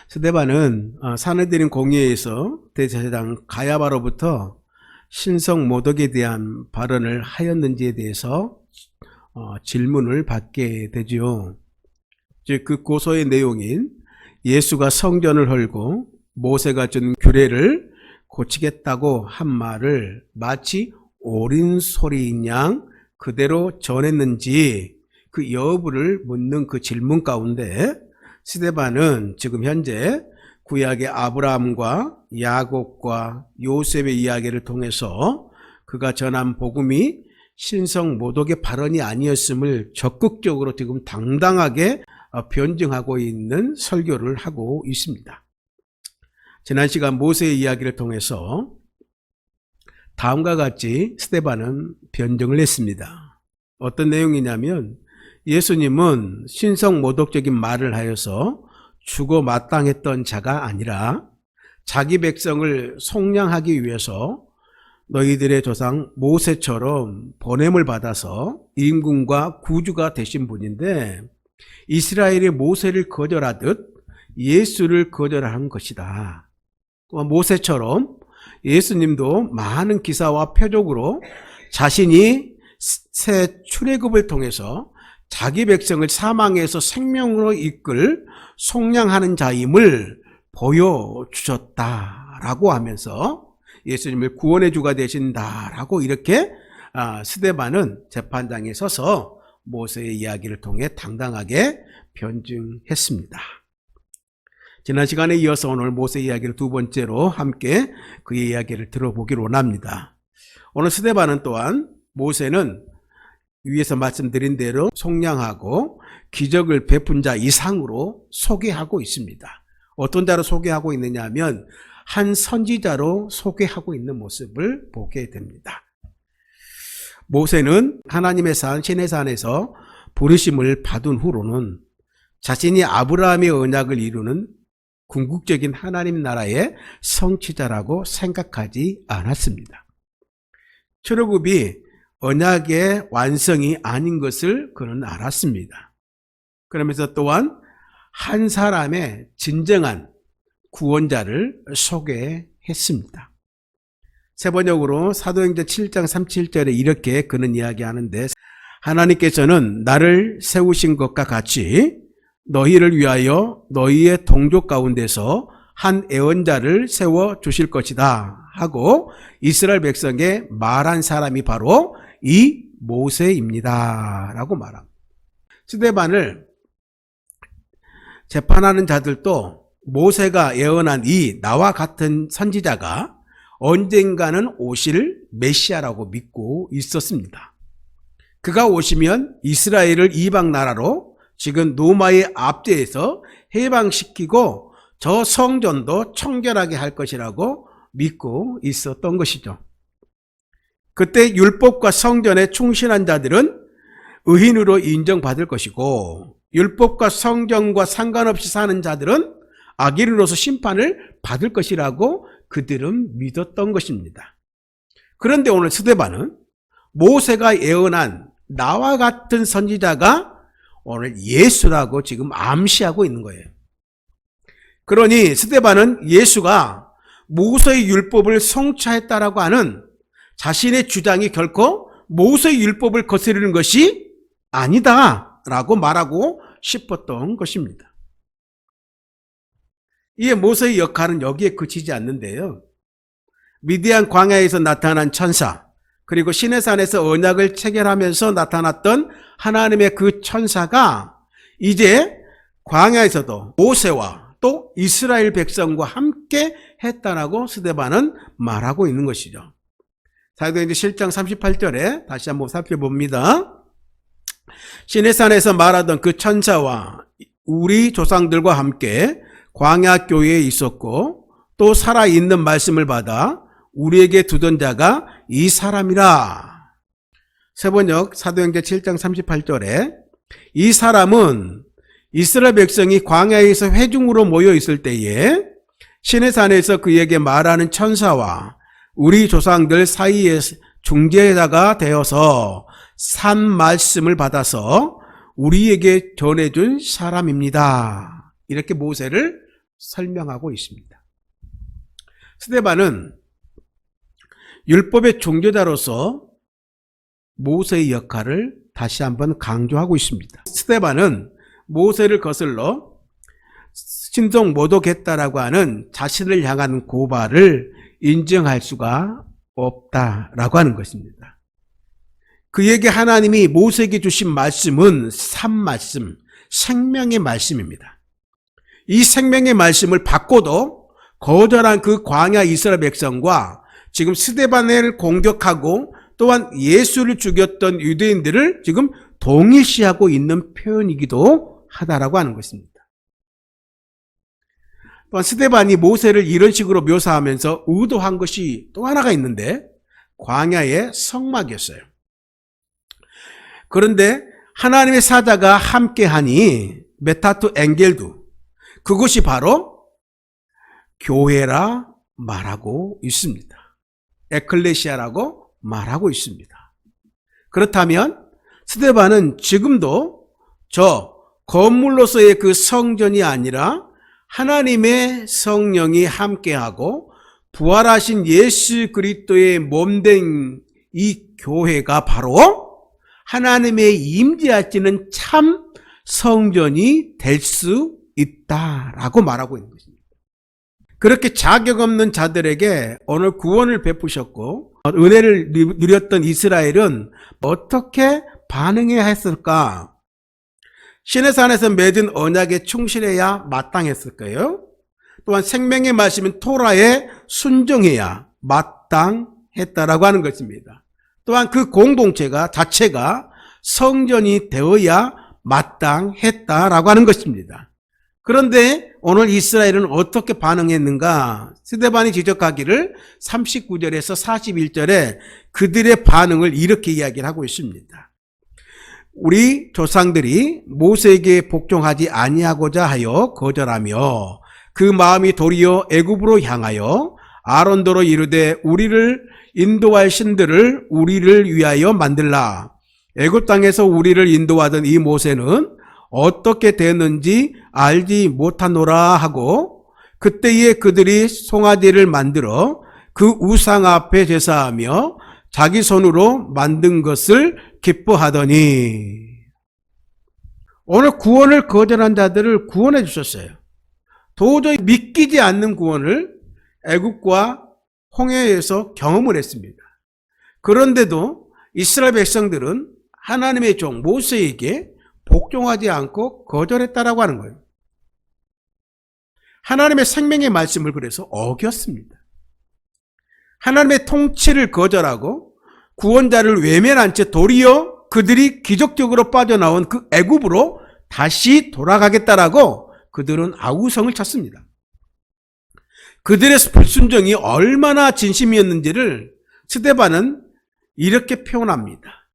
스데반은 사내들인 공회에서 대제사장 가야바로부터 신성 모독에 대한 발언을 하였는지에 대해서 질문을 받게 되지요. 즉 그 고소의 내용인 예수가 성전을 헐고 모세가 준 규례를 고치겠다고 한 말을 마치 옳은 소리인 양 그대로 전했는지 그 여부를 묻는 그 질문 가운데 스데반은 지금 현재 구약의 아브라함과 야곱과 요셉의 이야기를 통해서 그가 전한 복음이 신성 모독의 발언이 아니었음을 적극적으로 지금 당당하게 변증하고 있는 설교를 하고 있습니다. 지난 시간 모세의 이야기를 통해서 다음과 같이 스데반은 변증을 했습니다. 어떤 내용이냐면 예수님은 신성 모독적인 말을 하여서 죽어 마땅했던 자가 아니라 자기 백성을 속량하기 위해서 너희들의 조상 모세처럼 보냄을 받아서 임금과 구주가 되신 분인데 이스라엘이 모세를 거절하듯 예수를 거절한 것이다. 모세처럼 예수님도 많은 기사와 표적으로 자신이 새 출애굽을 통해서 자기 백성을 사망에서 생명으로 이끌 속량하는 자임을 보여주셨다라고 하면서 예수님을 구원의 주가 되신다라고 이렇게 스데반은 재판장에 서서 모세의 이야기를 통해 당당하게 변증했습니다. 지난 시간에 이어서 오늘 모세 이야기를 두 번째로 함께 그의 이야기를 들어보기로 원합니다. 오늘 스데반은 또한 모세는 위에서 말씀드린 대로 속량하고 기적을 베푼 자 이상으로 소개하고 있습니다. 어떤 자로 소개하고 있느냐 하면 한 선지자로 소개하고 있는 모습을 보게 됩니다. 모세는 하나님의 산 시내산에서 부르심을 받은 후로는 자신이 아브라함의 언약을 이루는 궁극적인 하나님 나라의 성취자라고 생각하지 않았습니다. 출애굽이 언약의 완성이 아닌 것을 그는 알았습니다. 그러면서 또한 한 사람의 진정한 구원자를 소개했습니다. 세번역으로 사도행전 7장 37절에 이렇게 그는 이야기하는데 하나님께서는 나를 세우신 것과 같이 너희를 위하여 너희의 동족 가운데서 한 애원자를 세워 주실 것이다 하고 이스라엘 백성에 말한 사람이 바로 이 모세입니다 라고 말합니다. 스데반을 재판하는 자들도 모세가 예언한 이 나와 같은 선지자가 언젠가는 오실 메시아라고 믿고 있었습니다. 그가 오시면 이스라엘을 이방 나라로 지금 노마의 압제에서 해방시키고 저 성전도 청결하게 할 것이라고 믿고 있었던 것이죠. 그때 율법과 성전에 충실한 자들은 의인으로 인정받을 것이고 율법과 성전과 상관없이 사는 자들은 악인으로서 심판을 받을 것이라고 그들은 믿었던 것입니다. 그런데 오늘 스데반은 모세가 예언한 나와 같은 선지자가 오늘 예수라고 지금 암시하고 있는 거예요. 그러니 스데반은 예수가 모세의 율법을 성취했다라고 하는 자신의 주장이 결코 모세의 율법을 거스르는 것이 아니다라고 말하고 싶었던 것입니다. 이에 모세의 역할은 여기에 그치지 않는데요. 미디안 광야에서 나타난 천사, 그리고 시내산에서 언약을 체결하면서 나타났던 하나님의 그 천사가 이제 광야에서도 모세와 또 이스라엘 백성과 함께 했다라고 스데반은 말하고 있는 것이죠. 사도행전 7장 38절에 다시 한번 살펴봅니다. 시내산에서 말하던 그 천사와 우리 조상들과 함께 광야 교회에 있었고 또 살아있는 말씀을 받아 우리에게 두던 자가 이 사람이라. 세번역 사도행전 7장 38절에 이 사람은 이스라엘 백성이 광야에서 회중으로 모여 있을 때에 시내산에서 그에게 말하는 천사와 우리 조상들 사이에 중재자가 되어서 산 말씀을 받아서 우리에게 전해준 사람입니다. 이렇게 모세를 설명하고 있습니다. 스데반은 율법의 종교자로서 모세의 역할을 다시 한번 강조하고 있습니다. 스데반은 모세를 거슬러 신성 모독했다라고 하는 자신을 향한 고발을 인정할 수가 없다라고 하는 것입니다. 그에게 하나님이 모세에게 주신 말씀은 산말씀, 생명의 말씀입니다. 이 생명의 말씀을 받고도 거절한 그 광야 이스라엘 백성과 지금 스데반을 공격하고 또한 예수를 죽였던 유대인들을 지금 동일시하고 있는 표현이기도 하다라고 하는 것입니다. 또한 스데반이 모세를 이런 식으로 묘사하면서 의도한 것이 또 하나가 있는데 광야의 성막이었어요. 그런데 하나님의 사자가 함께하니 메타투 엥겔두, 그것이 바로 교회라 말하고 있습니다. 에클레시아라고 말하고 있습니다. 그렇다면 스데반은 지금도 저 건물로서의 그 성전이 아니라 하나님의 성령이 함께하고 부활하신 예수 그리스도의 몸된 이 교회가 바로 하나님의 임재하시는 참 성전이 될 수 있다라고 말하고 있는 것입니다. 그렇게 자격 없는 자들에게 오늘 구원을 베푸셨고 은혜를 누렸던 이스라엘은 어떻게 반응해야 했을까? 시내산에서 맺은 언약에 충실해야 마땅했을까요? 또한 생명의 말씀인 토라에 순종해야 마땅했다라고 하는 것입니다. 또한 그 공동체가 자체가 성전이 되어야 마땅했다라고 하는 것입니다. 그런데 오늘 이스라엘은 어떻게 반응했는가? 스데반이 지적하기를 39절에서 41절에 그들의 반응을 이렇게 이야기를 하고 있습니다. 우리 조상들이 모세에게 복종하지 아니하고자 하여 거절하며 그 마음이 도리어 애굽으로 향하여 아론더러 이르되 우리를 인도할 신들을 우리를 위하여 만들라. 애굽 땅에서 우리를 인도하던 이 모세는 어떻게 되었는지 알지 못하노라 하고 그때에 그들이 송아지를 만들어 그 우상 앞에 제사하며 자기 손으로 만든 것을 기뻐하더니 오늘 구원을 거절한 자들을 구원해 주셨어요. 도저히 믿기지 않는 구원을 애굽과 홍해에서 경험을 했습니다. 그런데도 이스라엘 백성들은 하나님의 종 모세에게 복종하지 않고 거절했다라고 하는 거예요. 하나님의 생명의 말씀을 그래서 어겼습니다. 하나님의 통치를 거절하고 구원자를 외면한 채 도리어 그들이 기적적으로 빠져나온 그 애굽으로 다시 돌아가겠다라고 그들은 아우성을 쳤습니다. 그들의 불순종이 얼마나 진심이었는지를 스데반은 이렇게 표현합니다.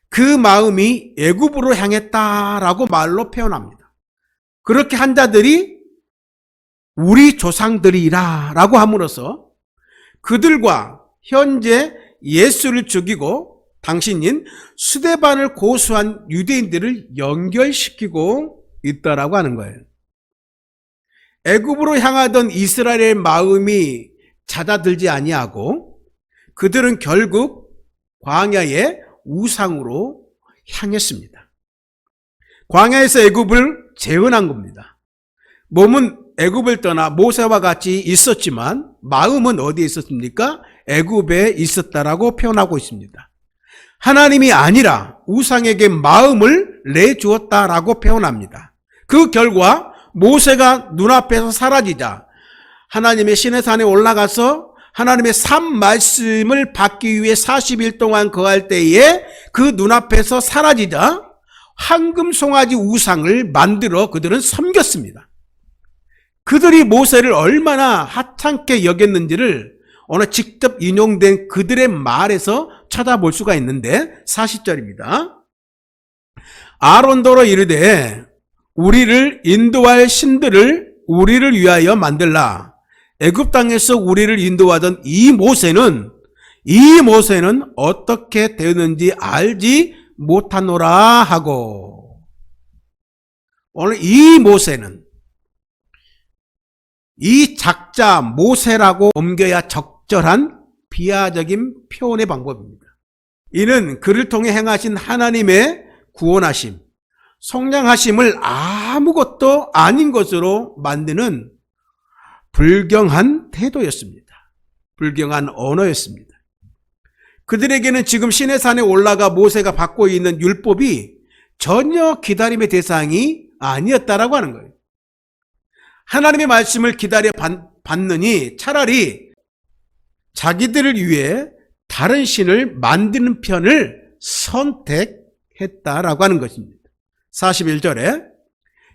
그 마음이 애굽으로 향했다라고 말로 표현합니다. 그렇게 한 자들이 우리 조상들이라 라고 함으로써 그들과 현재 예수를 죽이고 당신인 스데반을 고수한 유대인들을 연결시키고 있다라고 하는 거예요. 애굽으로 향하던 이스라엘의 마음이 잦아들지 아니하고 그들은 결국 광야의 우상으로 향했습니다. 광야에서 애굽을 재현한 겁니다. 몸은 애굽을 떠나 모세와 같이 있었지만 마음은 어디에 있었습니까? 애굽에 있었다라고 표현하고 있습니다. 하나님이 아니라 우상에게 마음을 내주었다라고 표현합니다. 그 결과 모세가 눈앞에서 사라지자 하나님의 시내산에 올라가서 하나님의 산 말씀을 받기 위해 40일 동안 거할 때에 그 눈앞에서 사라지자 황금 송아지 우상을 만들어 그들은 섬겼습니다. 그들이 모세를 얼마나 하찮게 여겼는지를 오늘 직접 인용된 그들의 말에서 찾아볼 수가 있는데 40절입니다. 아론더러 이르되 우리를 인도할 신들을 우리를 위하여 만들라. 애굽 땅에서 우리를 인도하던 이 모세는 어떻게 되었는지 알지 못하노라 하고 오늘 이 모세는 이 작자 모세라고 옮겨야 적절한 비하적인 표현의 방법입니다. 이는 그를 통해 행하신 하나님의 구원하심, 속량하심을 아무것도 아닌 것으로 만드는 불경한 태도였습니다. 불경한 언어였습니다. 그들에게는 지금 시내산에 올라가 모세가 받고 있는 율법이 전혀 기다림의 대상이 아니었다라고 하는 거예요. 하나님의 말씀을 기다려 받느니 차라리 자기들을 위해 다른 신을 만드는 편을 선택했다라고 하는 것입니다. 41절에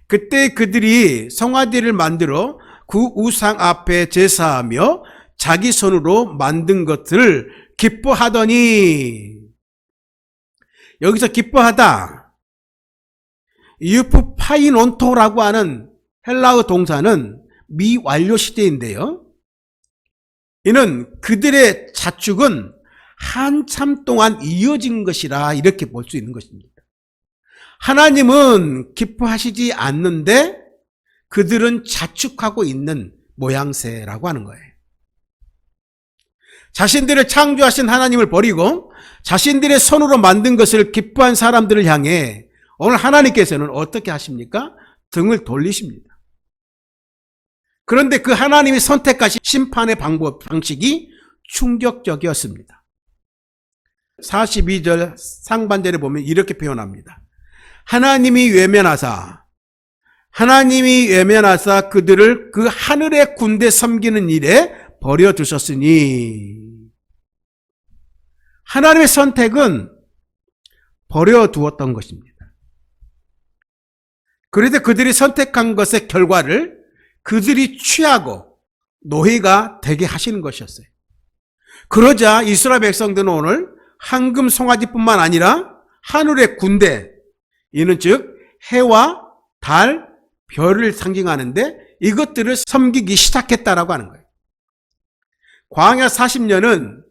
그때 그들이 송아지를 만들어 그 우상 앞에 제사하며 자기 손으로 만든 것을 기뻐하더니, 여기서 기뻐하다, 유프파이논토라고 하는 헬라어 동사는 미완료 시제인데요. 이는 그들의 자축은 한참 동안 이어진 것이라 이렇게 볼 수 있는 것입니다. 하나님은 기뻐하시지 않는데 그들은 자축하고 있는 모양새라고 하는 거예요. 자신들을 창조하신 하나님을 버리고 자신들의 손으로 만든 것을 기뻐한 사람들을 향해 오늘 하나님께서는 어떻게 하십니까? 등을 돌리십니다. 그런데 그 하나님이 선택하신 심판의 방식이 충격적이었습니다. 42절 상반절에 보면 이렇게 표현합니다. 하나님이 외면하사 그들을 그 하늘의 군대 섬기는 일에 버려두셨으니, 하나님의 선택은 버려두었던 것입니다. 그래도 그들이 선택한 것의 결과를 그들이 취하고 노예가 되게 하시는 것이었어요. 그러자 이스라엘 백성들은 오늘 황금 송아지뿐만 아니라 하늘의 군대, 이는 즉 해와 달, 별을 상징하는데 이것들을 섬기기 시작했다라고 하는 거예요. 광야 40년은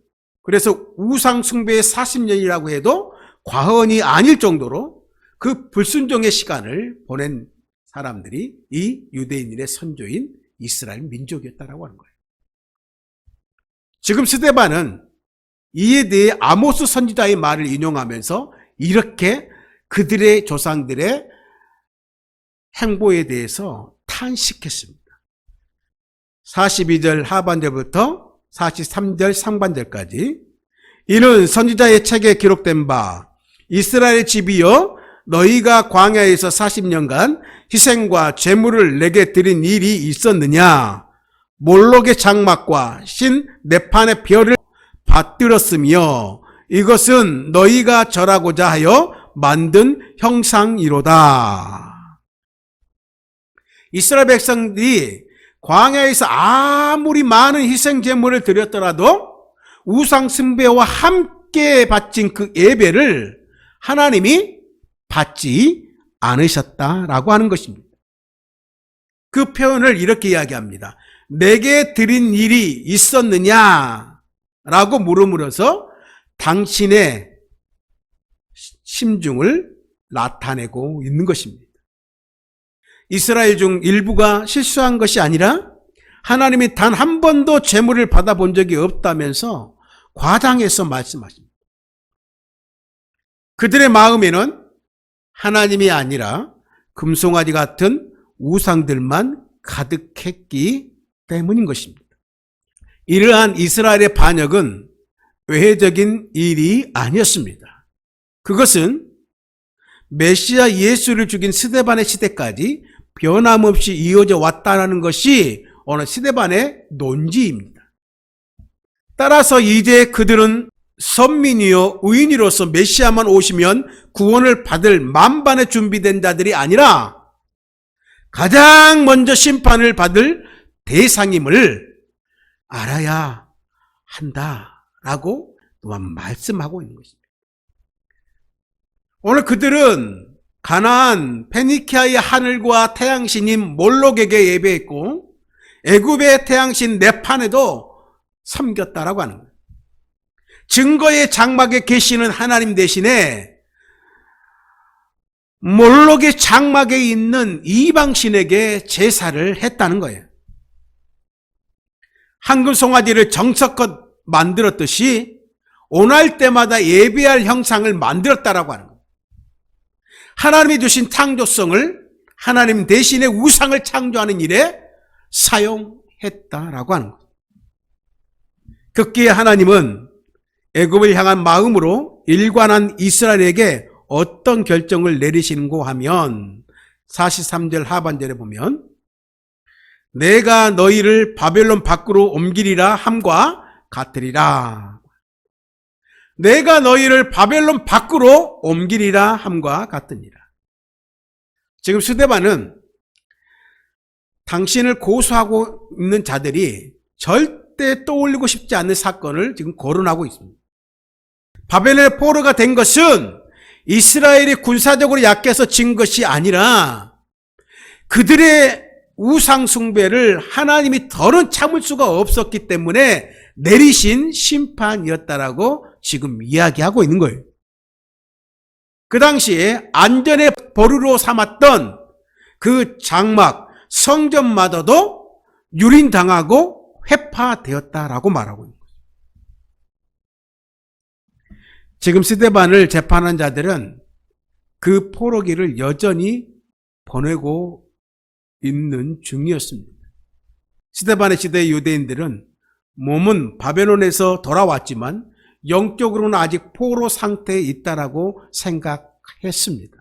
그래서 우상 숭배의 40년이라고 해도 과언이 아닐 정도로 그 불순종의 시간을 보낸 사람들이 이 유대인들의 선조인 이스라엘 민족이었다라고 하는 거예요. 지금 스데반은 이에 대해 아모스 선지자의 말을 인용하면서 이렇게 그들의 조상들의 행보에 대해서 탄식했습니다. 42절 하반절부터 43절 상반절까지, 이는 선지자의 책에 기록된 바 이스라엘 집이여 너희가 광야에서 40년간 희생과 제물을 내게 드린 일이 있었느냐? 몰록의 장막과 신 네판의 별을 받들었으며 이것은 너희가 절하고자 하여 만든 형상이로다. 이스라엘 백성들이 광야에서 아무리 많은 희생 제물을 드렸더라도 우상 숭배와 함께 바친 그 예배를 하나님이 받지 않으셨다라고 하는 것입니다. 그 표현을 이렇게 이야기합니다. 내게 드린 일이 있었느냐라고 물음으로써 당신의 심중을 나타내고 있는 것입니다. 이스라엘 중 일부가 실수한 것이 아니라 하나님이 단 한 번도 제물을 받아본 적이 없다면서 과장해서 말씀하십니다. 그들의 마음에는 하나님이 아니라 금송아지 같은 우상들만 가득했기 때문인 것입니다. 이러한 이스라엘의 반역은 외회적인 일이 아니었습니다. 그것은 메시아 예수를 죽인 스데반의 시대까지 변함없이 이어져 왔다는 것이 오늘 스데반의 논지입니다. 따라서 이제 그들은 선민이요 의인으로서 메시아만 오시면 구원을 받을 만반의 준비된 자들이 아니라 가장 먼저 심판을 받을 대상임을 알아야 한다라고 또한 말씀하고 있는 것입니다. 오늘 그들은 가나안 페니키아의 하늘과 태양신인 몰록에게 예배했고 애굽의 태양신 네판에도 섬겼다라고 하는 거예요. 증거의 장막에 계시는 하나님 대신에 몰록의 장막에 있는 이방신에게 제사를 했다는 거예요. 황금 송아지를 정성껏 만들었듯이 오날 때마다 예배할 형상을 만들었다라고 하는 거예요. 하나님이 주신 창조성을 하나님 대신에 우상을 창조하는 일에 사용했다라고 하는 거예요. 급기에 하나님은 애굽을 향한 마음으로 일관한 이스라엘에게 어떤 결정을 내리시는고 하면 43절 하반절에 보면 내가 너희를 바벨론 밖으로 옮기리라 함과 같으리라. 내가 너희를 바벨론 밖으로 옮기리라 함과 같으니라. 지금 스데반은 당신을 고소하고 있는 자들이 절대 떠올리고 싶지 않는 사건을 지금 거론하고 있습니다. 바벨론의 포로가 된 것은 이스라엘이 군사적으로 약해서 진 것이 아니라 그들의 우상 숭배를 하나님이 더는 참을 수가 없었기 때문에 내리신 심판이었다라고 지금 이야기하고 있는 거예요. 그 당시에 안전의 보루로 삼았던 그 장막, 성전마저도 유린당하고 회파되었다라고 말하고 있는 거죠. 지금 스데반을 재판한 자들은 그 포로기를 여전히 보내고 있는 중이었습니다. 스데반의 시대의 유대인들은 몸은 바벨론에서 돌아왔지만 영적으로는 아직 포로 상태에 있다라고 생각했습니다.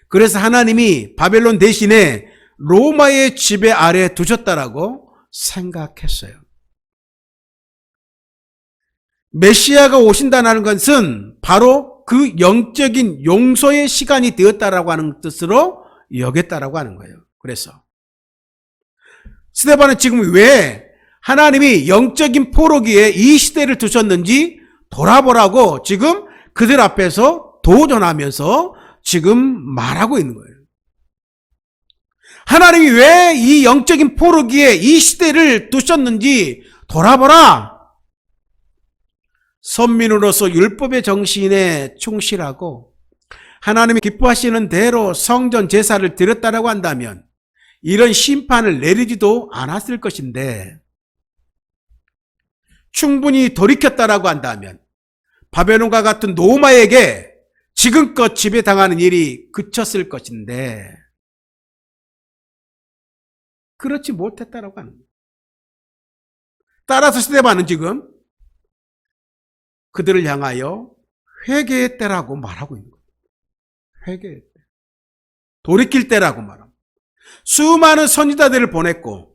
그래서 하나님이 바벨론 대신에 로마의 지배 아래 두셨다라고 생각했어요. 메시아가 오신다는 것은 바로 그 영적인 용서의 시간이 되었다라고 하는 뜻으로 여겼다라고 하는 거예요. 그래서 스데반은 지금 왜 하나님이 영적인 포로기에 이 시대를 두셨는지 돌아보라고 지금 그들 앞에서 도전하면서 지금 말하고 있는 거예요. 하나님이 왜 이 영적인 포로기에 이 시대를 두셨는지 돌아보라. 선민으로서 율법의 정신에 충실하고 하나님이 기뻐하시는 대로 성전 제사를 드렸다라고 한다면 이런 심판을 내리지도 않았을 것인데, 충분히 돌이켰다라고 한다면 바벨론과 같은 로마에게 지금껏 지배당하는 일이 그쳤을 것인데 그렇지 못했다라고 하는 거예요. 따라서 스데반은 지금 그들을 향하여 회개의 때라고 말하고 있는 거예요. 회개의 때. 돌이킬 때라고 말합니다. 수많은 선지자들을 보냈고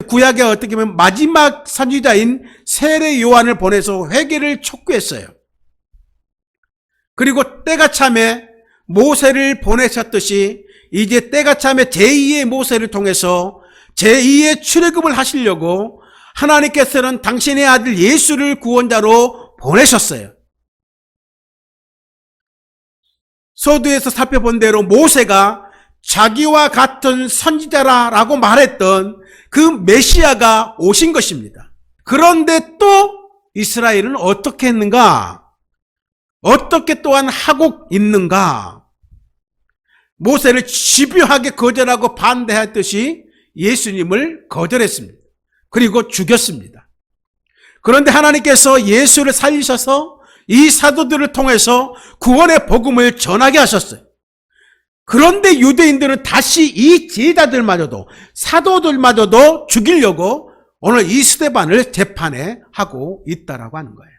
구약의 어떻게 보면 마지막 선지자인 세례 요한을 보내서 회개를 촉구했어요. 그리고 때가 참에 모세를 보내셨듯이 이제 때가 참에 제2의 모세를 통해서 제2의 출애굽을 하시려고 하나님께서는 당신의 아들 예수를 구원자로 보내셨어요. 서두에서 살펴본 대로 모세가 자기와 같은 선지자라고 말했던 그 메시아가 오신 것입니다. 그런데 또 이스라엘은 어떻게 했는가? 어떻게 또한 하고 있는가? 모세를 집요하게 거절하고 반대했듯이 예수님을 거절했습니다. 그리고 죽였습니다. 그런데 하나님께서 예수를 살리셔서 이 사도들을 통해서 구원의 복음을 전하게 하셨어요. 그런데 유대인들은 다시 이 제자들마저도 사도들마저도 죽이려고 오늘 이 스데반을 재판에 하고 있다라고 하는 거예요.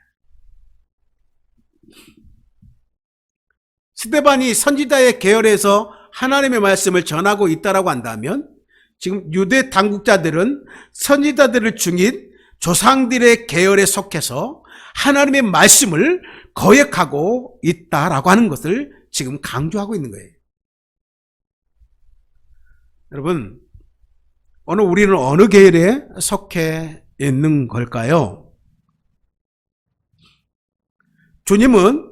스데반이 선지자의 계열에서 하나님의 말씀을 전하고 있다라고 한다면 지금 유대 당국자들은 선지자들을 죽인 조상들의 계열에 속해서 하나님의 말씀을 거역하고 있다라고 하는 것을 지금 강조하고 있는 거예요. 여러분, 오늘 우리는 어느 계열에 속해 있는 걸까요? 주님은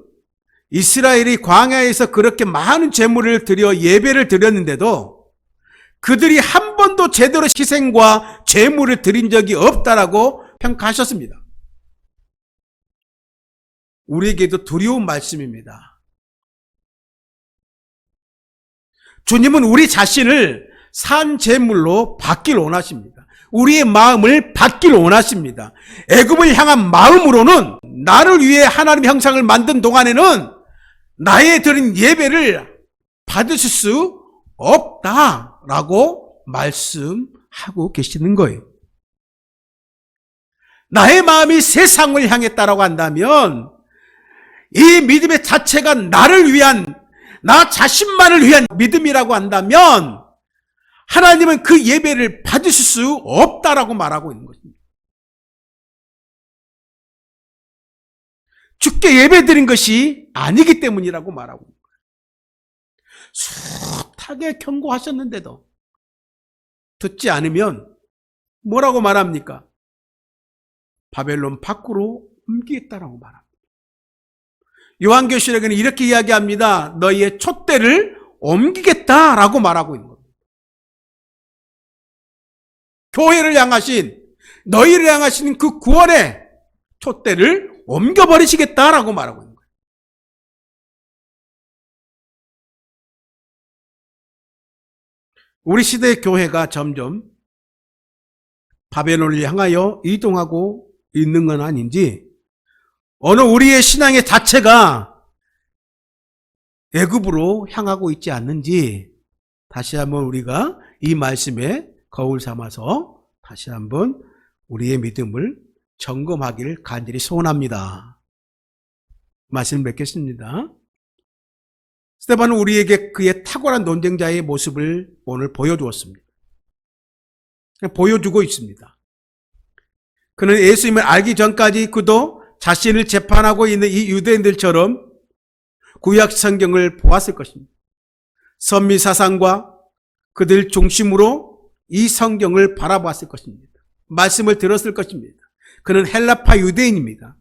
이스라엘이 광야에서 그렇게 많은 제물을 드려 예배를 드렸는데도 그들이 한 번도 제대로 희생과 제물을 드린 적이 없다라고 평가하셨습니다. 우리에게도 두려운 말씀입니다. 주님은 우리 자신을 산 제물로 받길 원하십니다. 우리의 마음을 받기를 원하십니다. 애굽을 향한 마음으로는 나를 위해 하나님의 형상을 만든 동안에는 나의 드린 예배를 받으실 수 없다라고 말씀하고 계시는 거예요. 나의 마음이 세상을 향했다라고 한다면 이 믿음의 자체가 나를 위한, 나 자신만을 위한 믿음이라고 한다면 하나님은 그 예배를 받으실 수 없다라고 말하고 있는 것입니다. 주께 예배드린 것이 아니기 때문이라고 말하고 있는 거예요. 숱하게 경고하셨는데도 듣지 않으면 뭐라고 말합니까? 바벨론 밖으로 옮기겠다라고 말합니다. 요한계시록에는 이렇게 이야기합니다. 너희의 촛대를 옮기겠다라고 말하고 있는 겁니다. 교회를 향하신, 너희를 향하신 그 구원의 촛대를 옮겨버리시겠다라고 말하고 있는 거예요. 우리 시대의 교회가 점점 바벨론을 향하여 이동하고 있는 건 아닌지, 어느 우리의 신앙의 자체가 애굽으로 향하고 있지 않는지 다시 한번 우리가 이 말씀에 거울 삼아서 다시 한번 우리의 믿음을 점검하기를 간절히 소원합니다. 말씀 맺겠습니다. 스데반은 우리에게 그의 탁월한 논쟁자의 모습을 오늘 보여주었습니다. 보여주고 있습니다. 그는 예수님을 알기 전까지 그도 자신을 재판하고 있는 이 유대인들처럼 구약 성경을 보았을 것입니다. 선미 사상과 그들 중심으로 이 성경을 바라보았을 것입니다. 말씀을 들었을 것입니다. 그는 헬라파 유대인입니다.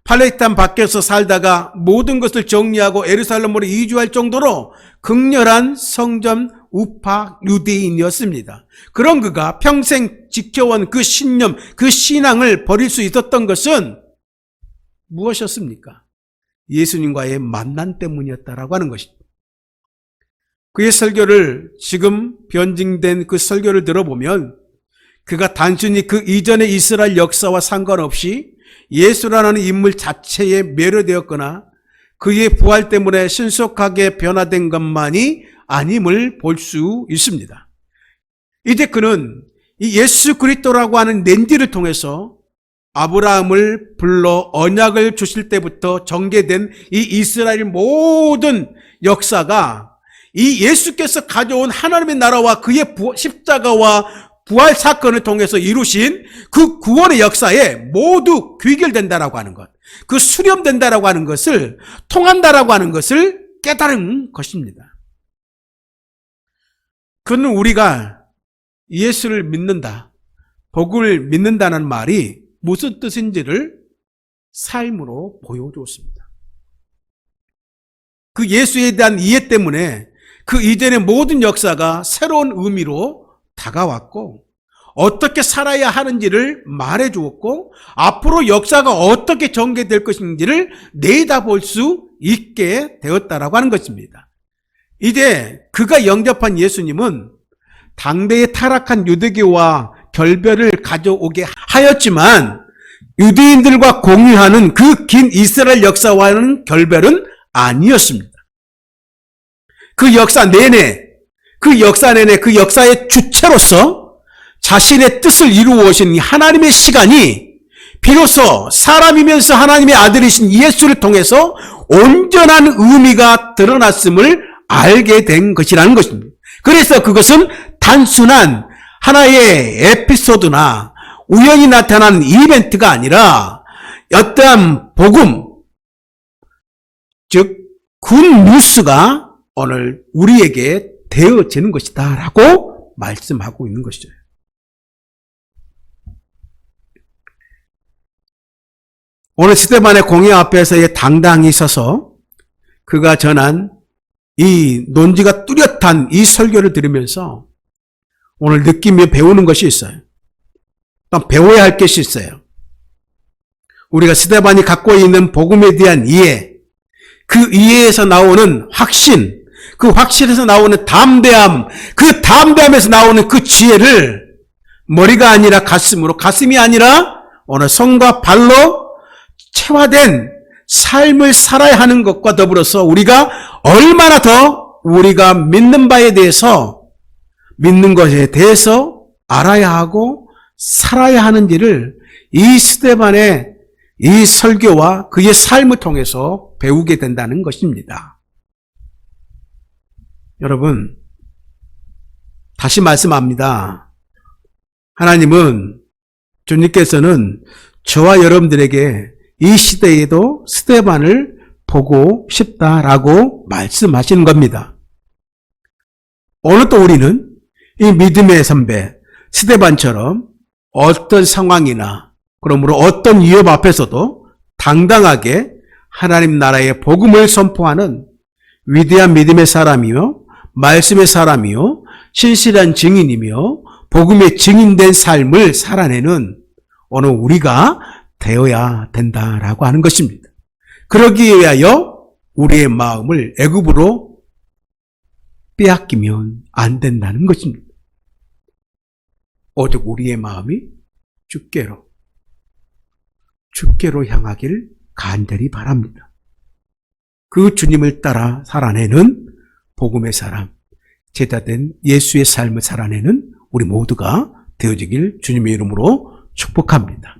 팔레스타인 밖에서 살다가 모든 것을 정리하고 예루살렘으로 이주할 정도로 극렬한 성전 우파 유대인이었습니다. 그런 그가 평생 지켜온 그 신념, 그 신앙을 버릴 수 있었던 것은 무엇이었습니까? 예수님과의 만남 때문이었다라고 하는 것입니다. 그의 설교를, 지금 변증된 그 설교를 들어보면 그가 단순히 그 이전의 이스라엘 역사와 상관없이 예수라는 인물 자체에 매료되었거나 그의 부활 때문에 신속하게 변화된 것만이 아님을 볼 수 있습니다. 이제 그는 이 예수 그리스도라고 하는 렌즈를 통해서 아브라함을 불러 언약을 주실 때부터 전개된 이 이스라엘 모든 역사가 이 예수께서 가져온 하나님의 나라와 그의 십자가와 부활 사건을 통해서 이루신 그 구원의 역사에 모두 귀결된다라고 하는 것, 그 수렴된다라고 하는 것을, 통한다라고 하는 것을 깨달은 것입니다. 그는 우리가 예수를 믿는다, 복을 믿는다는 말이 무슨 뜻인지를 삶으로 보여주었습니다. 그 예수에 대한 이해 때문에 그 이전의 모든 역사가 새로운 의미로 다가왔고 어떻게 살아야 하는지를 말해주었고 앞으로 역사가 어떻게 전개될 것인지를 내다볼 수 있게 되었다라고 하는 것입니다. 이제 그가 영접한 예수님은 당대의 타락한 유대교와 결별을 가져오게 하였지만 유대인들과 공유하는 그 긴 이스라엘 역사와는 결별은 아니었습니다. 그 역사 내내 그 역사의 주체로서 자신의 뜻을 이루어 오신 하나님의 시간이 비로소 사람이면서 하나님의 아들이신 예수를 통해서 온전한 의미가 드러났음을 알게 된 것이라는 것입니다. 그래서 그것은 단순한 하나의 에피소드나 우연히 나타난 이벤트가 아니라 어떠한 복음, 즉 굿뉴스가 오늘 우리에게 되어지는 것이다 라고 말씀하고 있는 것이죠. 오늘 스데반의 공회 앞에서 당당히 서서 그가 전한 이 논지가 뚜렷한 이 설교를 들으면서 오늘 느끼며 배우는 것이 있어요. 또 배워야 할 것이 있어요. 우리가 스데반이 갖고 있는 복음에 대한 이해, 그 이해에서 나오는 확신, 그 확신에서 나오는 담대함, 그 담대함에서 나오는 그 지혜를 머리가 아니라 가슴으로, 가슴이 아니라 오늘 손과 발로 체화된 삶을 살아야 하는 것과 더불어서 우리가 얼마나 더 우리가 믿는 바에 대해서, 믿는 것에 대해서 알아야 하고 살아야 하는지를 이 스데반의 이 설교와 그의 삶을 통해서 배우게 된다는 것입니다. 여러분, 다시 말씀합니다. 하나님은, 주님께서는 저와 여러분들에게 이 시대에도 스데반을 보고 싶다라고 말씀하시는 겁니다. 오늘 또 우리는 이 믿음의 선배 스데반처럼 어떤 상황이나 그러므로 어떤 위협 앞에서도 당당하게 하나님 나라의 복음을 선포하는 위대한 믿음의 사람이며 말씀의 사람이요 신실한 증인이며 복음의 증인된 삶을 살아내는 오늘 우리가 되어야 된다라고 하는 것입니다. 그러기 위하여 우리의 마음을 애굽으로 빼앗기면 안 된다는 것입니다. 오직 우리의 마음이 주께로 향하기를 간절히 바랍니다. 그 주님을 따라 살아내는 복음의 사람, 제자된 예수의 삶을 살아내는 우리 모두가 되어지길 주님의 이름으로 축복합니다.